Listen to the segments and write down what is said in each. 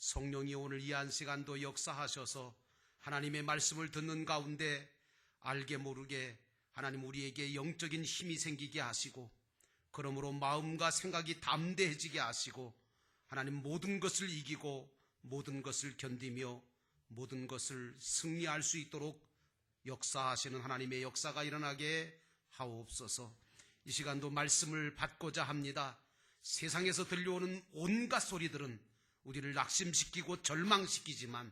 성령이 오늘 이 한 시간도 역사하셔서 하나님의 말씀을 듣는 가운데 알게 모르게 하나님 우리에게 영적인 힘이 생기게 하시고, 그러므로 마음과 생각이 담대해지게 하시고, 하나님 모든 것을 이기고 모든 것을 견디며 모든 것을 승리할 수 있도록 역사하시는 하나님의 역사가 일어나게 하옵소서. 이 시간도 말씀을 받고자 합니다. 세상에서 들려오는 온갖 소리들은 우리를 낙심시키고 절망시키지만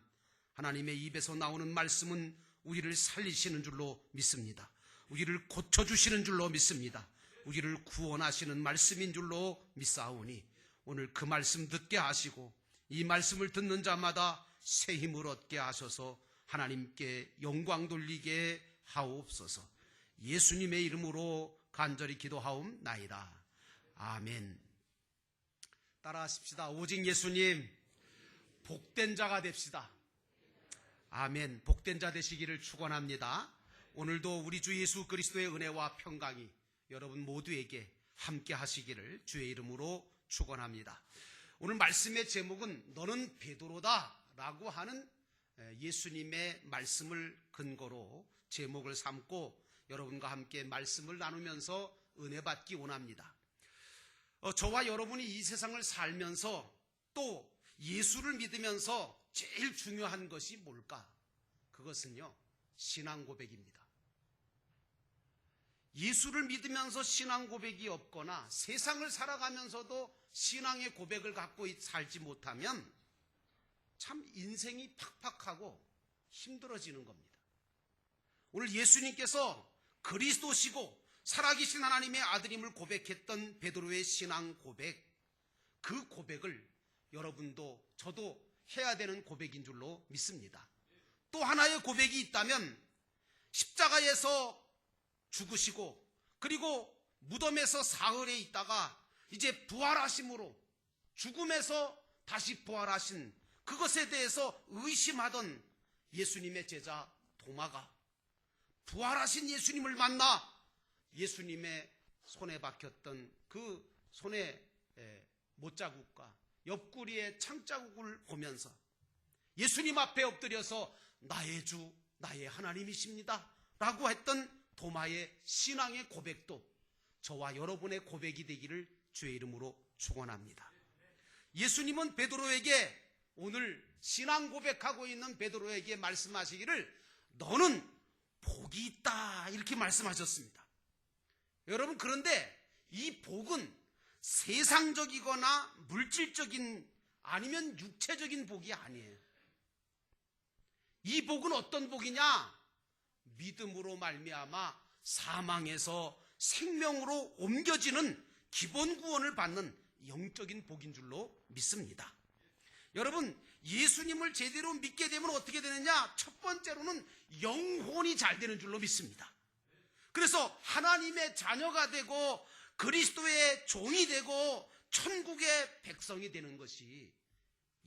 하나님의 입에서 나오는 말씀은 우리를 살리시는 줄로 믿습니다. 우리를 고쳐주시는 줄로 믿습니다. 우리를 구원하시는 말씀인 줄로 믿사오니 오늘 그 말씀 듣게 하시고 이 말씀을 듣는 자마다 새 힘을 얻게 하셔서 하나님께 영광 돌리게 하옵소서. 예수님의 이름으로 간절히 기도하옵나이다. 아멘. 따라하십시다. 오직 예수님, 복된 자가 됩시다. 아멘. 복된 자 되시기를 축원합니다. 오늘도 우리 주 예수 그리스도의 은혜와 평강이 여러분 모두에게 함께 하시기를 주의 이름으로 축원합니다. 오늘 말씀의 제목은 너는 베드로다 라고 하는 예수님의 말씀을 근거로 제목을 삼고 여러분과 함께 말씀을 나누면서 은혜 받기 원합니다. 저와 여러분이 이 세상을 살면서 또 예수를 믿으면서 제일 중요한 것이 뭘까? 그것은요, 신앙 고백입니다. 예수를 믿으면서 신앙 고백이 없거나 세상을 살아가면서도 신앙의 고백을 갖고 살지 못하면 참 인생이 팍팍하고 힘들어지는 겁니다. 오늘 예수님께서 그리스도시고 살아계신 하나님의 아들임을 고백했던 베드로의 신앙 고백, 그 고백을 여러분도 저도 해야 되는 고백인 줄로 믿습니다. 또 하나의 고백이 있다면 십자가에서 죽으시고 그리고 무덤에서 사흘에 있다가 이제 부활하심으로 죽음에서 다시 부활하신 그것에 대해서 의심하던 예수님의 제자 도마가 부활하신 예수님을 만나 예수님의 손에 박혔던 그 손의 못자국과 옆구리의 창자국을 보면서 예수님 앞에 엎드려서 나의 주, 나의 하나님이십니다 라고 했던 도마의 신앙의 고백도 저와 여러분의 고백이 되기를 주의 이름으로 축원합니다. 예수님은 베드로에게 오늘 신앙 고백하고 있는 베드로에게 말씀하시기를 너는 복이 있다 이렇게 말씀하셨습니다. 여러분, 그런데 이 복은 세상적이거나 물질적인 아니면 육체적인 복이 아니에요. 이 복은 어떤 복이냐? 믿음으로 말미암아 사망에서 생명으로 옮겨지는 기본 구원을 받는 영적인 복인 줄로 믿습니다. 여러분, 예수님을 제대로 믿게 되면 어떻게 되느냐? 첫 번째로는 영혼이 잘 되는 줄로 믿습니다. 그래서 하나님의 자녀가 되고 그리스도의 종이 되고 천국의 백성이 되는 것이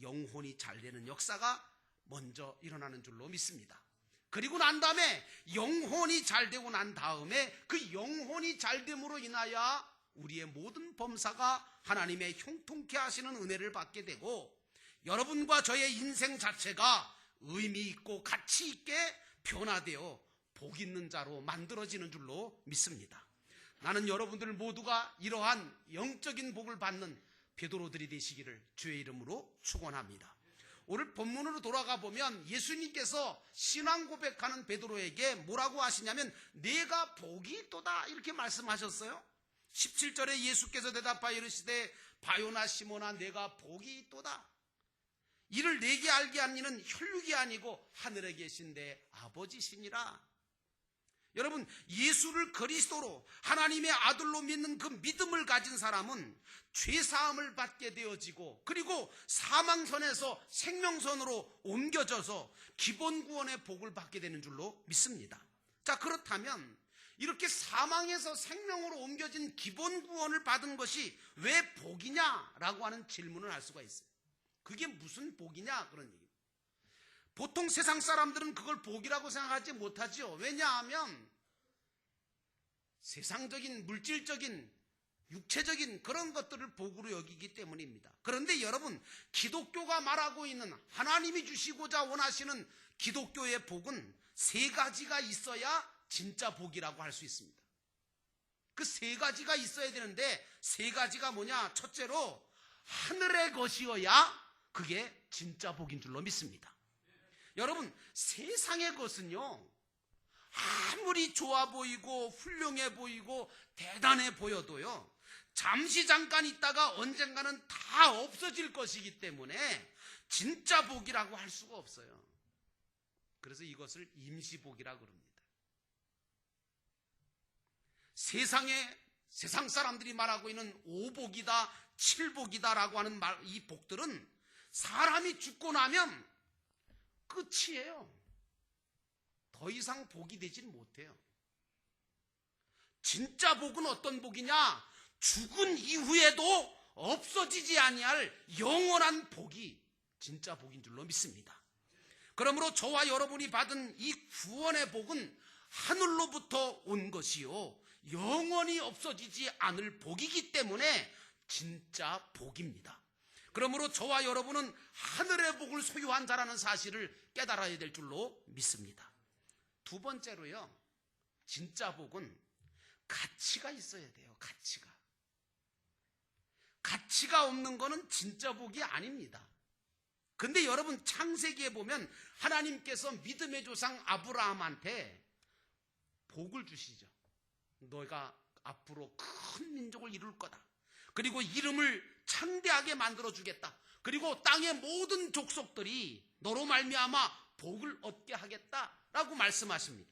영혼이 잘 되는 역사가 먼저 일어나는 줄로 믿습니다. 그리고 난 다음에 영혼이 잘 되고 난 다음에 그 영혼이 잘 됨으로 인하여 우리의 모든 범사가 하나님의 형통케 하시는 은혜를 받게 되고 여러분과 저의 인생 자체가 의미 있고 가치 있게 변화되어 복 있는 자로 만들어지는 줄로 믿습니다. 나는 여러분들 모두가 이러한 영적인 복을 받는 베드로들이 되시기를 주의 이름으로 축원합니다. 오늘 본문으로 돌아가 보면 예수님께서 신앙 고백하는 베드로에게 뭐라고 하시냐면 내가 복이 있도다 이렇게 말씀하셨어요. 17절에 예수께서 대답하여 이르시되 바요나 시몬아 내가 복이 있도다. 이를 내게 알게 한 이는 혈육이 아니고 하늘에 계신 내 아버지시니라. 여러분, 예수를 그리스도로 하나님의 아들로 믿는 그 믿음을 가진 사람은 죄사함을 받게 되어지고 그리고 사망선에서 생명선으로 옮겨져서 기본 구원의 복을 받게 되는 줄로 믿습니다. 자, 그렇다면 이렇게 사망에서 생명으로 옮겨진 기본 구원을 받은 것이 왜 복이냐라고 하는 질문을 할 수가 있어요. 그게 무슨 복이냐 그런 얘기입니다. 보통 세상 사람들은 그걸 복이라고 생각하지 못하죠. 왜냐하면 세상적인 물질적인 육체적인 그런 것들을 복으로 여기기 때문입니다. 그런데 여러분, 기독교가 말하고 있는 하나님이 주시고자 원하시는 기독교의 복은 세 가지가 있어야 진짜 복이라고 할 수 있습니다. 그 세 가지가 있어야 되는데 세 가지가 뭐냐? 첫째로 하늘의 것이어야 그게 진짜 복인 줄로 믿습니다. 여러분, 세상의 것은요, 아무리 좋아 보이고 훌륭해 보이고 대단해 보여도요, 잠시 잠깐 있다가 언젠가는 다 없어질 것이기 때문에 진짜 복이라고 할 수가 없어요. 그래서 이것을 임시복이라고 그럽니다. 세상 사람들이 말하고 있는 오복이다, 칠복이다라고 하는 이 복들은 사람이 죽고 나면 끝이에요. 더 이상 복이 되진 못해요. 진짜 복은 어떤 복이냐? 죽은 이후에도 없어지지 아니할 영원한 복이 진짜 복인 줄로 믿습니다. 그러므로 저와 여러분이 받은 이 구원의 복은 하늘로부터 온 것이요, 영원히 없어지지 않을 복이기 때문에 진짜 복입니다. 그러므로 저와 여러분은 하늘의 복을 소유한 자라는 사실을 깨달아야 될 줄로 믿습니다. 두 번째로요, 진짜 복은 가치가 있어야 돼요. 가치가 없는 거는 진짜 복이 아닙니다. 근데 여러분, 창세기에 보면 하나님께서 믿음의 조상 아브라함한테 복을 주시죠. 너가 앞으로 큰 민족을 이룰 거다. 그리고 이름을 창대하게 만들어 주겠다. 그리고 땅의 모든 족속들이 너로 말미암아 복을 얻게 하겠다라고 말씀하십니다.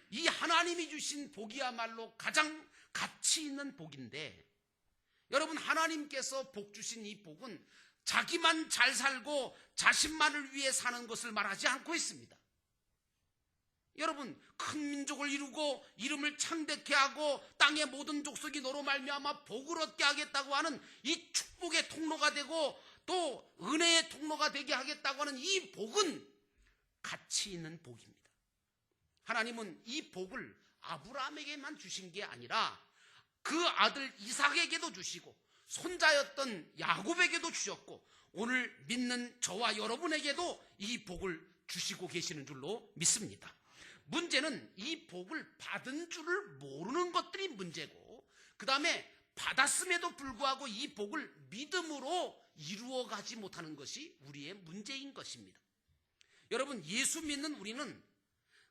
이 하나님이 주신 복이야말로 가장 가치 있는 복인데, 여러분, 하나님께서 복 주신 이 복은 자기만 잘 살고 자신만을 위해 사는 것을 말하지 않고 있습니다. 여러분, 큰 민족을 이루고 이름을 창대케 하고 땅의 모든 족속이 너로 말미암아 복을 얻게 하겠다고 하는 이 축복의 통로가 되고 또 은혜의 통로가 되게 하겠다고 하는 이 복은 가치 있는 복입니다. 하나님은 이 복을 아브라함에게만 주신 게 아니라 그 아들 이삭에게도 주시고 손자였던 야곱에게도 주셨고 오늘 믿는 저와 여러분에게도 이 복을 주시고 계시는 줄로 믿습니다. 문제는 이 복을 받은 줄을 모르는 것들이 문제고, 그 다음에 받았음에도 불구하고 이 복을 믿음으로 이루어가지 못하는 것이 우리의 문제인 것입니다. 여러분, 예수 믿는 우리는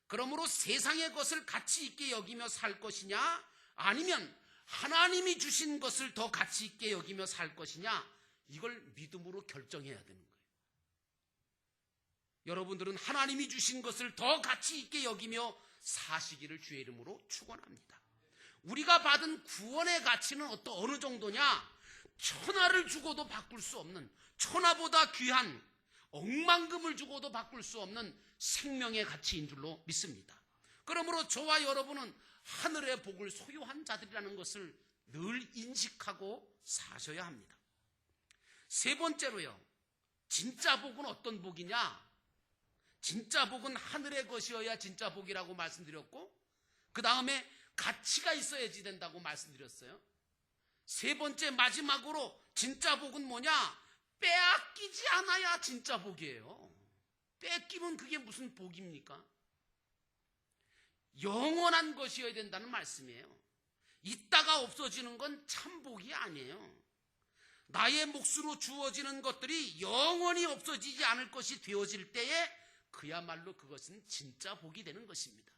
그러므로 세상의 것을 가치 있게 여기며 살 것이냐, 아니면 하나님이 주신 것을 더 가치 있게 여기며 살 것이냐, 이걸 믿음으로 결정해야 되는 거예요. 여러분들은 하나님이 주신 것을 더 가치 있게 여기며 사시기를 주의 이름으로 축원합니다. 우리가 받은 구원의 가치는 어느 정도냐? 천하를 주고도 바꿀 수 없는, 천하보다 귀한 억만금을 주고도 바꿀 수 없는 생명의 가치인 줄로 믿습니다. 그러므로 저와 여러분은 하늘의 복을 소유한 자들이라는 것을 늘 인식하고 사셔야 합니다. 세 번째로요, 진짜 복은 어떤 복이냐? 진짜 복은 하늘의 것이어야 진짜 복이라고 말씀드렸고, 그 다음에 가치가 있어야지 된다고 말씀드렸어요. 세 번째, 마지막으로 진짜 복은 뭐냐? 빼앗기지 않아야 진짜 복이에요. 뺏기면 그게 무슨 복입니까? 영원한 것이어야 된다는 말씀이에요. 있다가 없어지는 건 참 복이 아니에요. 나의 몫으로 주어지는 것들이 영원히 없어지지 않을 것이 되어질 때에 그야말로 그것은 진짜 복이 되는 것입니다.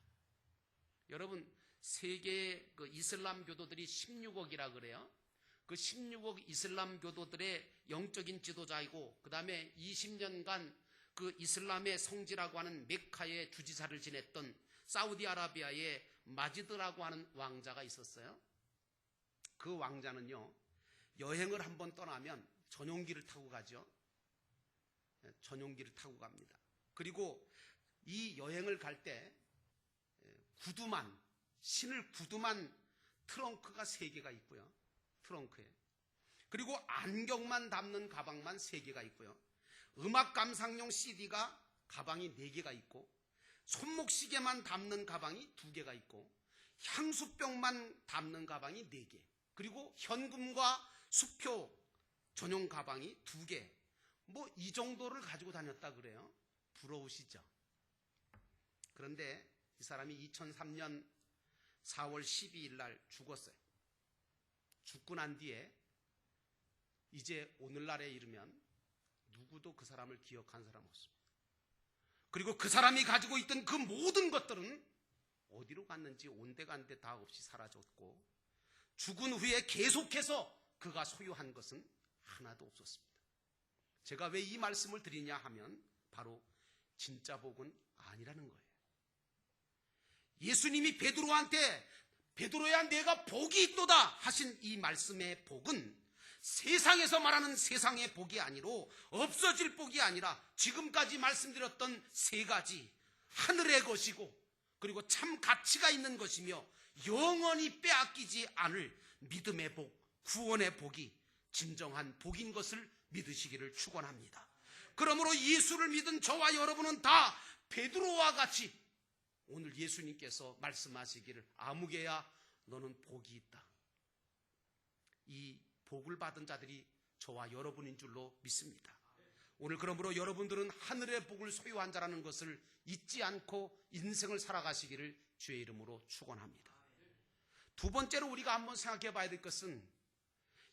여러분, 세계 이슬람 교도들이 16억이라 그래요. 그 16억 이슬람 교도들의 영적인 지도자이고, 그 다음에 20년간 그 이슬람의 성지라고 하는 메카의 주지사를 지냈던 사우디아라비아의 마지드라고 하는 왕자가 있었어요. 그 왕자는요, 여행을 한번 떠나면 전용기를 타고 가죠. 전용기를 타고 갑니다. 그리고 이 여행을 갈 때 신을 구두만 트렁크가 3개가 있고요. 트렁크에. 그리고 안경만 담는 가방만 3개가 있고요. 음악 감상용 CD가 가방이 4개가 있고, 손목시계만 담는 가방이 2개가 있고, 향수병만 담는 가방이 4개. 그리고 현금과 수표 전용 가방이 2개, 뭐 이 정도를 가지고 다녔다 그래요. 부러우시죠? 그런데 이 사람이 2003년 4월 12일 날 죽었어요. 죽고 난 뒤에 이제 오늘날에 이르면 누구도 그 사람을 기억한 사람 없습니다. 그리고 그 사람이 가지고 있던 그 모든 것들은 어디로 갔는지 온데간데 다 없이 사라졌고, 죽은 후에 계속해서 그가 소유한 것은 하나도 없었습니다. 제가 왜 이 말씀을 드리냐 하면 바로 진짜 복은 아니라는 거예요. 예수님이 베드로한테 베드로야 내가 복이 있도다 하신 이 말씀의 복은 세상에서 말하는 세상의 복이 아니로 없어질 복이 아니라 지금까지 말씀드렸던 3가지, 하늘의 것이고 그리고 참 가치가 있는 것이며 영원히 빼앗기지 않을 믿음의 복, 구원의 복이 진정한 복인 것을 믿으시기를 축원합니다. 그러므로 예수를 믿은 저와 여러분은 다 베드로와 같이 오늘 예수님께서 말씀하시기를 아무개야 너는 복이 있다. 이 복을 받은 자들이 저와 여러분인 줄로 믿습니다. 오늘 그러므로 여러분들은 하늘의 복을 소유한 자라는 것을 잊지 않고 인생을 살아가시기를 주의 이름으로 축원합니다. 2번째로 우리가 한번 생각해 봐야 될 것은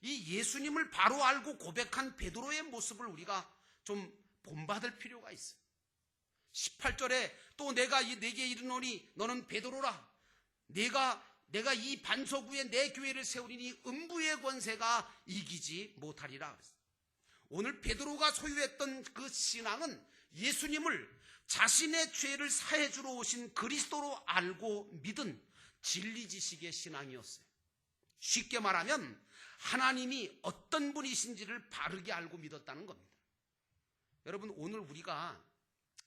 이 예수님을 바로 알고 고백한 베드로의 모습을 우리가 좀 본받을 필요가 있어요. 18절에 또 내가 네게 이르노니 너는 베드로라. 내가 이 반석 위에 내 교회를 세우리니 음부의 권세가 이기지 못하리라. 오늘 베드로가 소유했던 그 신앙은 예수님을 자신의 죄를 사해주러 오신 그리스도로 알고 믿은 진리 지식의 신앙이었어요. 쉽게 말하면 하나님이 어떤 분이신지를 바르게 알고 믿었다는 겁니다. 여러분, 오늘 우리가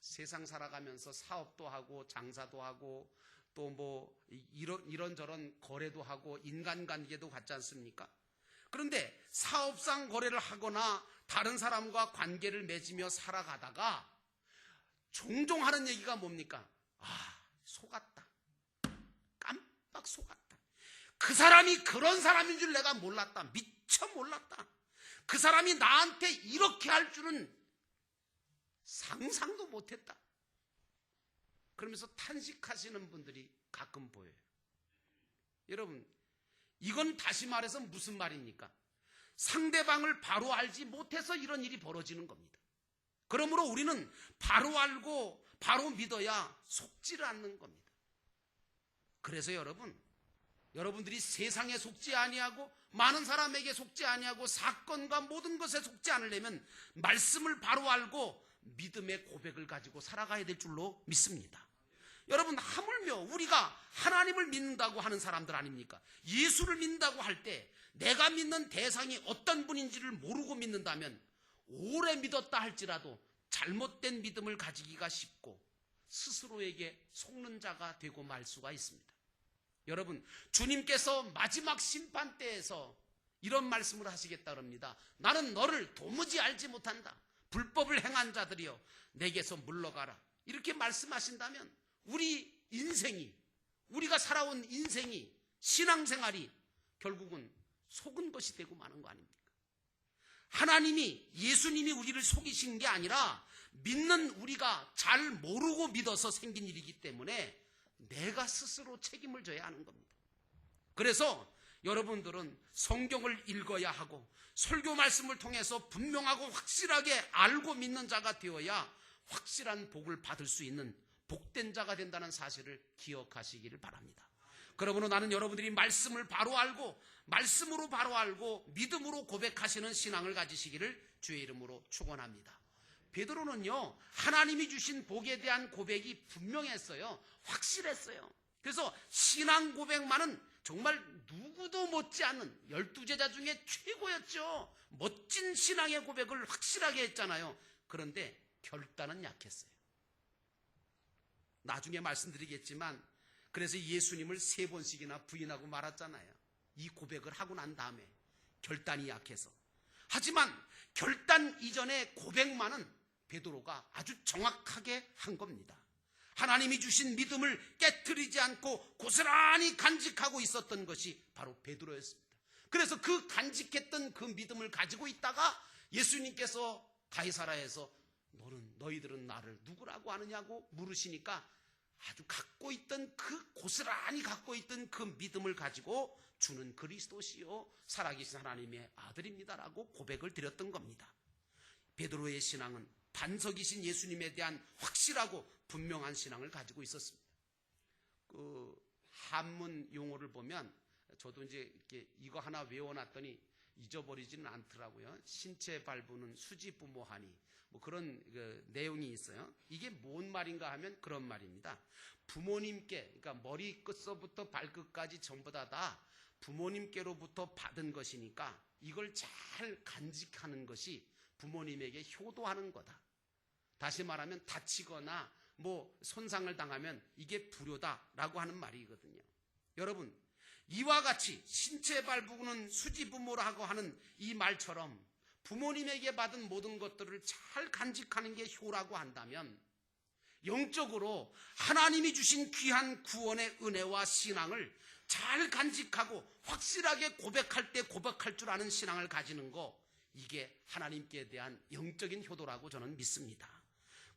세상 살아가면서 사업도 하고 장사도 하고 또 뭐 이런저런 거래도 하고 인간관계도 갖지 않습니까? 그런데 사업상 거래를 하거나 다른 사람과 관계를 맺으며 살아가다가 종종 하는 얘기가 뭡니까? 속았다. 깜빡 속았다. 그 사람이 그런 사람인 줄 내가 몰랐다. 미처 몰랐다. 그 사람이 나한테 이렇게 할 줄은 상상도 못했다. 그러면서 탄식하시는 분들이 가끔 보여요. 여러분, 이건 다시 말해서 무슨 말입니까? 상대방을 바로 알지 못해서 이런 일이 벌어지는 겁니다. 그러므로 우리는 바로 알고 바로 믿어야 속지를 않는 겁니다. 그래서 여러분들이 세상에 속지 아니하고 많은 사람에게 속지 아니하고 사건과 모든 것에 속지 않으려면 말씀을 바로 알고 믿음의 고백을 가지고 살아가야 될 줄로 믿습니다. 여러분, 하물며 우리가 하나님을 믿는다고 하는 사람들 아닙니까? 예수를 믿는다고 할 때 내가 믿는 대상이 어떤 분인지를 모르고 믿는다면 오래 믿었다 할지라도 잘못된 믿음을 가지기가 쉽고 스스로에게 속는 자가 되고 말 수가 있습니다. 여러분, 주님께서 마지막 심판 때에서 이런 말씀을 하시겠다 그럽니다. 나는 너를 도무지 알지 못한다. 불법을 행한 자들이여 내게서 물러가라. 이렇게 말씀하신다면 우리가 살아온 인생이, 신앙생활이 결국은 속은 것이 되고 마는 거 아닙니까? 하나님이, 예수님이 우리를 속이신 게 아니라 믿는 우리가 잘 모르고 믿어서 생긴 일이기 때문에 내가 스스로 책임을 져야 하는 겁니다. 그래서 여러분들은 성경을 읽어야 하고 설교 말씀을 통해서 분명하고 확실하게 알고 믿는 자가 되어야 확실한 복을 받을 수 있는 복된 자가 된다는 사실을 기억하시기를 바랍니다. 그러므로 나는 여러분들이 말씀을 바로 알고 말씀으로 바로 알고 믿음으로 고백하시는 신앙을 가지시기를 주의 이름으로 축원합니다. 베드로는요, 하나님이 주신 복에 대한 고백이 분명했어요. 확실했어요. 그래서 신앙 고백만은 정말 누구도 못지않은 12제자 중에 최고였죠. 멋진 신앙의 고백을 확실하게 했잖아요. 그런데 결단은 약했어요. 나중에 말씀드리겠지만 그래서 예수님을 3번씩이나 부인하고 말았잖아요. 이 고백을 하고 난 다음에 결단이 약해서. 하지만 결단 이전의 고백만은 베드로가 아주 정확하게 한 겁니다. 하나님이 주신 믿음을 깨트리지 않고 고스란히 간직하고 있었던 것이 바로 베드로였습니다. 그래서 그 간직했던 그 믿음을 가지고 있다가 예수님께서 가이사라에서 너희들은 나를 누구라고 하느냐고 물으시니까 아주 갖고 있던 그 고스란히 갖고 있던 그 믿음을 가지고 주는 그리스도시요 살아계신 하나님의 아들입니다라고 고백을 드렸던 겁니다. 베드로의 신앙은 반석이신 예수님에 대한 확실하고 분명한 신앙을 가지고 있었습니다. 그 한문 용어를 보면 저도 이제 이렇게 이거 하나 외워놨더니 잊어버리지는 않더라고요. 신체 발부는 수지부모하니 뭐 그런 그 내용이 있어요. 이게 뭔 말인가 하면 그런 말입니다. 부모님께, 그러니까 머리 끝서부터 발끝까지 전부 다 부모님께로부터 받은 것이니까 이걸 잘 간직하는 것이 부모님에게 효도하는 거다. 다시 말하면 다치거나 뭐 손상을 당하면 이게 불효다라고 하는 말이거든요. 여러분, 이와 같이 신체 발부는 수지부모라고 하는 이 말처럼 부모님에게 받은 모든 것들을 잘 간직하는 게 효라고 한다면 영적으로 하나님이 주신 귀한 구원의 은혜와 신앙을 잘 간직하고 확실하게 고백할 때 고백할 줄 아는 신앙을 가지는 거, 이게 하나님께 대한 영적인 효도라고 저는 믿습니다.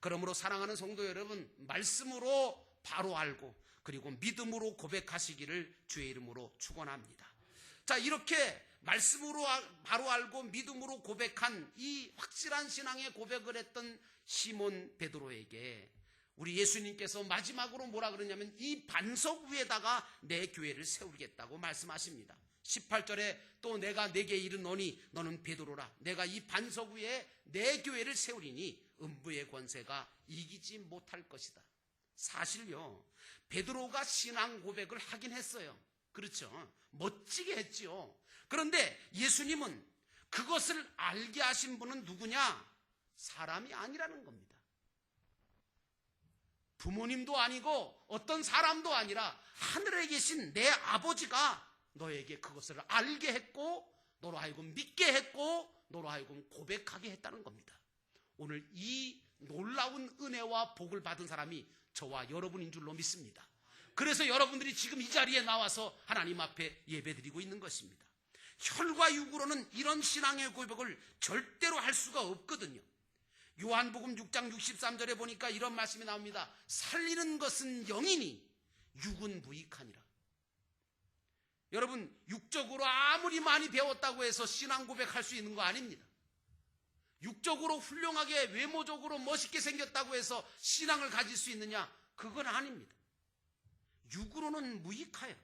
그러므로 사랑하는 성도 여러분, 말씀으로 바로 알고 그리고 믿음으로 고백하시기를 주의 이름으로 축원합니다. 자, 이렇게 말씀으로 바로 알고 믿음으로 고백한 이 확실한 신앙의 고백을 했던 시몬 베드로에게 우리 예수님께서 마지막으로 뭐라 그러냐면 이 반석 위에다가 내 교회를 세우겠다고 말씀하십니다. 18절에 또 내가 네게 이르노니 너는 베드로라. 내가 이 반석 위에 내 교회를 세우리니 음부의 권세가 이기지 못할 것이다. 사실요, 베드로가 신앙 고백을 하긴 했어요. 그렇죠. 멋지게 했지요. 그런데 예수님은 그것을 알게 하신 분은 누구냐? 사람이 아니라는 겁니다. 부모님도 아니고 어떤 사람도 아니라 하늘에 계신 내 아버지가 너에게 그것을 알게 했고 너로 하여금 믿게 했고 너로 하여금 고백하게 했다는 겁니다. 오늘 이 놀라운 은혜와 복을 받은 사람이 저와 여러분인 줄로 믿습니다. 그래서 여러분들이 지금 이 자리에 나와서 하나님 앞에 예배드리고 있는 것입니다. 혈과 육으로는 이런 신앙의 고백을 절대로 할 수가 없거든요. 요한복음 6장 63절에 보니까 이런 말씀이 나옵니다. 살리는 것은 영이니 육은 무익하니라. 여러분, 육적으로 아무리 많이 배웠다고 해서 신앙 고백할 수 있는 거 아닙니다. 육적으로 훌륭하게 외모적으로 멋있게 생겼다고 해서 신앙을 가질 수 있느냐? 그건 아닙니다. 육으로는 무익하여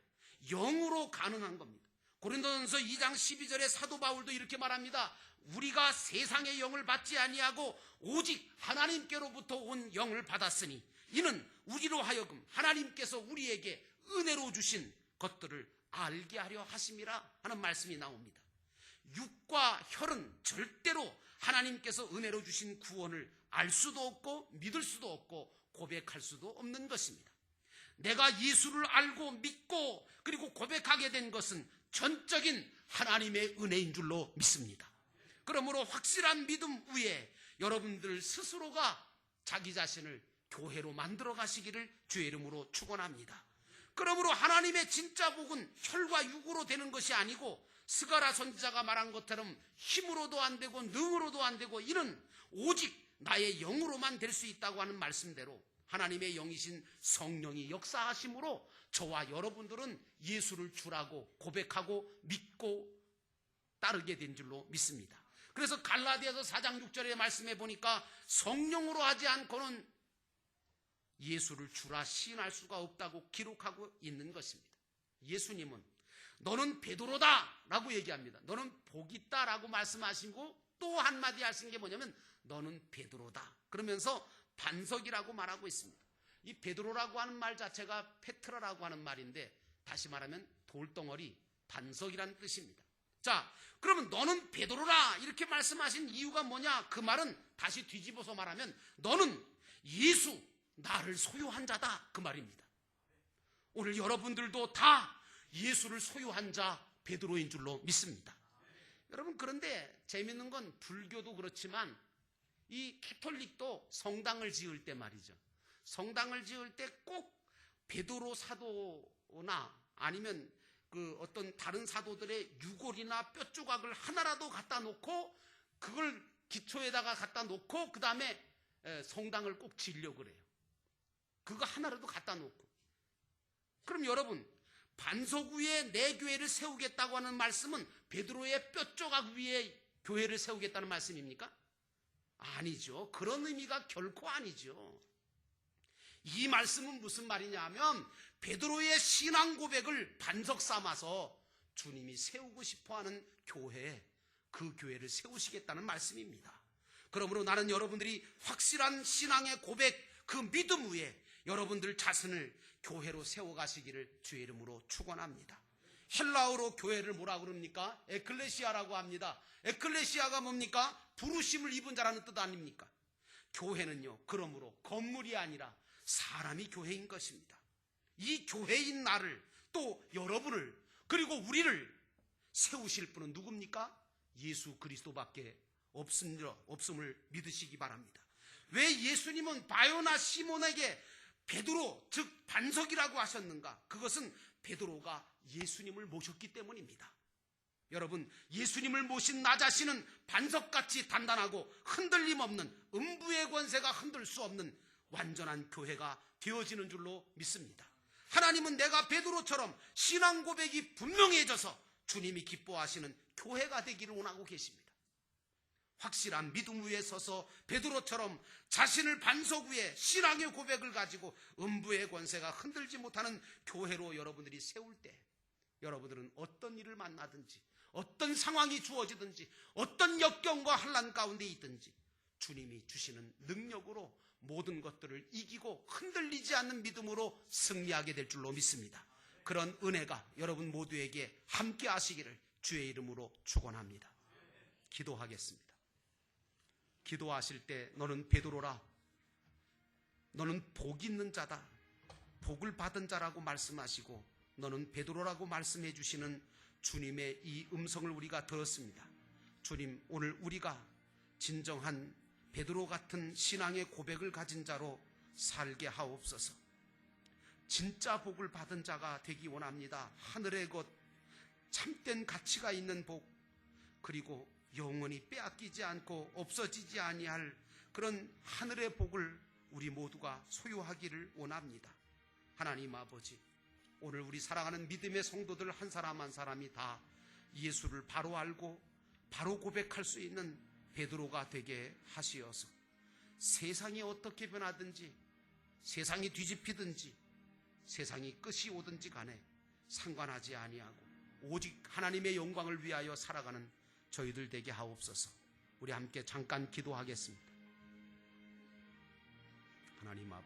영으로 가능한 겁니다. 고린도전서 2장 12절에 사도 바울도 이렇게 말합니다. 우리가 세상의 영을 받지 아니하고 오직 하나님께로부터 온 영을 받았으니 이는 우리로 하여금 하나님께서 우리에게 은혜로 주신 것들을 알게 하려 하심이라 하는 말씀이 나옵니다. 육과 혈은 절대로 하나님께서 은혜로 주신 구원을 알 수도 없고 믿을 수도 없고 고백할 수도 없는 것입니다. 내가 예수를 알고 믿고 그리고 고백하게 된 것은 전적인 하나님의 은혜인 줄로 믿습니다. 그러므로 확실한 믿음 위에 여러분들 스스로가 자기 자신을 교회로 만들어 가시기를 주의 이름으로 축원합니다. 그러므로 하나님의 진짜 복은 혈과 육으로 되는 것이 아니고 스가랴 선지자가 말한 것처럼 힘으로도 안 되고 능으로도 안 되고 이는 오직 나의 영으로만 될 수 있다고 하는 말씀대로 하나님의 영이신 성령이 역사하심으로 저와 여러분들은 예수를 주라고 고백하고 믿고 따르게 된 줄로 믿습니다. 그래서 갈라디아서 4장 6절의 말씀에 보니까 성령으로 하지 않고는 예수를 주라 시인할 수가 없다고 기록하고 있는 것입니다. 예수님은 너는 베드로다 라고 얘기합니다. 너는 복 있다 라고 말씀하시고 또 한마디 하신 게 뭐냐면 너는 베드로다 그러면서 반석이라고 말하고 있습니다. 이 베드로라고 하는 말 자체가 페트라라고 하는 말인데 다시 말하면 돌덩어리, 반석이라는 뜻입니다. 자, 그러면 너는 베드로라 이렇게 말씀하신 이유가 뭐냐? 그 말은 다시 뒤집어서 말하면 너는 예수, 나를 소유한 자다 그 말입니다. 오늘 여러분들도 다 예수를 소유한 자 베드로인 줄로 믿습니다. 여러분, 그런데 재밌는 건 불교도 그렇지만 이 캐톨릭도 성당을 지을 때 말이죠. 성당을 지을 때 꼭 베드로 사도나 아니면 어떤 다른 사도들의 유골이나 뼈 조각을 하나라도 갖다 놓고 그걸 기초에다가 갖다 놓고 그 다음에 성당을 꼭 지으려고 그래요. 그거 하나라도 갖다 놓고. 그럼 여러분, 반석 위에 내 교회를 세우겠다고 하는 말씀은 베드로의 뼈 조각 위에 교회를 세우겠다는 말씀입니까? 아니죠. 그런 의미가 결코 아니죠. 이 말씀은 무슨 말이냐 하면 베드로의 신앙 고백을 반석 삼아서 주님이 세우고 싶어하는 교회, 그 교회를 세우시겠다는 말씀입니다. 그러므로 나는 여러분들이 확실한 신앙의 고백, 그 믿음 위에 여러분들 자신을 교회로 세워가시기를 주의 이름으로 축원합니다. 헬라어로 교회를 뭐라고 그럽니까? 에클레시아라고 합니다. 에클레시아가 뭡니까? 부르심을 입은 자라는 뜻 아닙니까? 교회는요, 그러므로 건물이 아니라 사람이 교회인 것입니다. 이 교회인 나를, 또 여러분을, 그리고 우리를 세우실 분은 누굽니까? 예수 그리스도밖에 없음을 믿으시기 바랍니다. 왜 예수님은 바요나 시몬에게 베드로, 즉 반석이라고 하셨는가? 그것은 베드로가 예수님을 모셨기 때문입니다. 여러분, 예수님을 모신 나 자신은 반석같이 단단하고 흔들림 없는, 음부의 권세가 흔들 수 없는 완전한 교회가 되어지는 줄로 믿습니다. 하나님은 내가 베드로처럼 신앙 고백이 분명해져서 주님이 기뻐하시는 교회가 되기를 원하고 계십니다. 확실한 믿음 위에 서서 베드로처럼 자신을 반석 위에 신앙의 고백을 가지고 음부의 권세가 흔들지 못하는 교회로 여러분들이 세울 때, 여러분들은 어떤 일을 만나든지, 어떤 상황이 주어지든지, 어떤 역경과 환난 가운데 있든지 주님이 주시는 능력으로 모든 것들을 이기고 흔들리지 않는 믿음으로 승리하게 될 줄로 믿습니다. 그런 은혜가 여러분 모두에게 함께 하시기를 주의 이름으로 축원합니다. 기도하겠습니다. 기도하실 때 너는 베드로라, 너는 복 있는 자다, 복을 받은 자라고 말씀하시고 너는 베드로라고 말씀해 주시는 주님의 이 음성을 우리가 들었습니다. 주님, 오늘 우리가 진정한 베드로 같은 신앙의 고백을 가진 자로 살게 하옵소서. 진짜 복을 받은 자가 되기 원합니다. 하늘의 것, 참된 가치가 있는 복, 그리고 영원히 빼앗기지 않고 없어지지 아니할 그런 하늘의 복을 우리 모두가 소유하기를 원합니다. 하나님 아버지, 오늘 우리 사랑하는 믿음의 성도들 한 사람 한 사람이 다 예수를 바로 알고 바로 고백할 수 있는 베드로가 되게 하시어서 세상이 어떻게 변하든지, 세상이 뒤집히든지, 세상이 끝이 오든지 간에 상관하지 아니하고 오직 하나님의 영광을 위하여 살아가는 저희들 되게 하옵소서. 우리 함께 잠깐 기도하겠습니다. 하나님 아버지,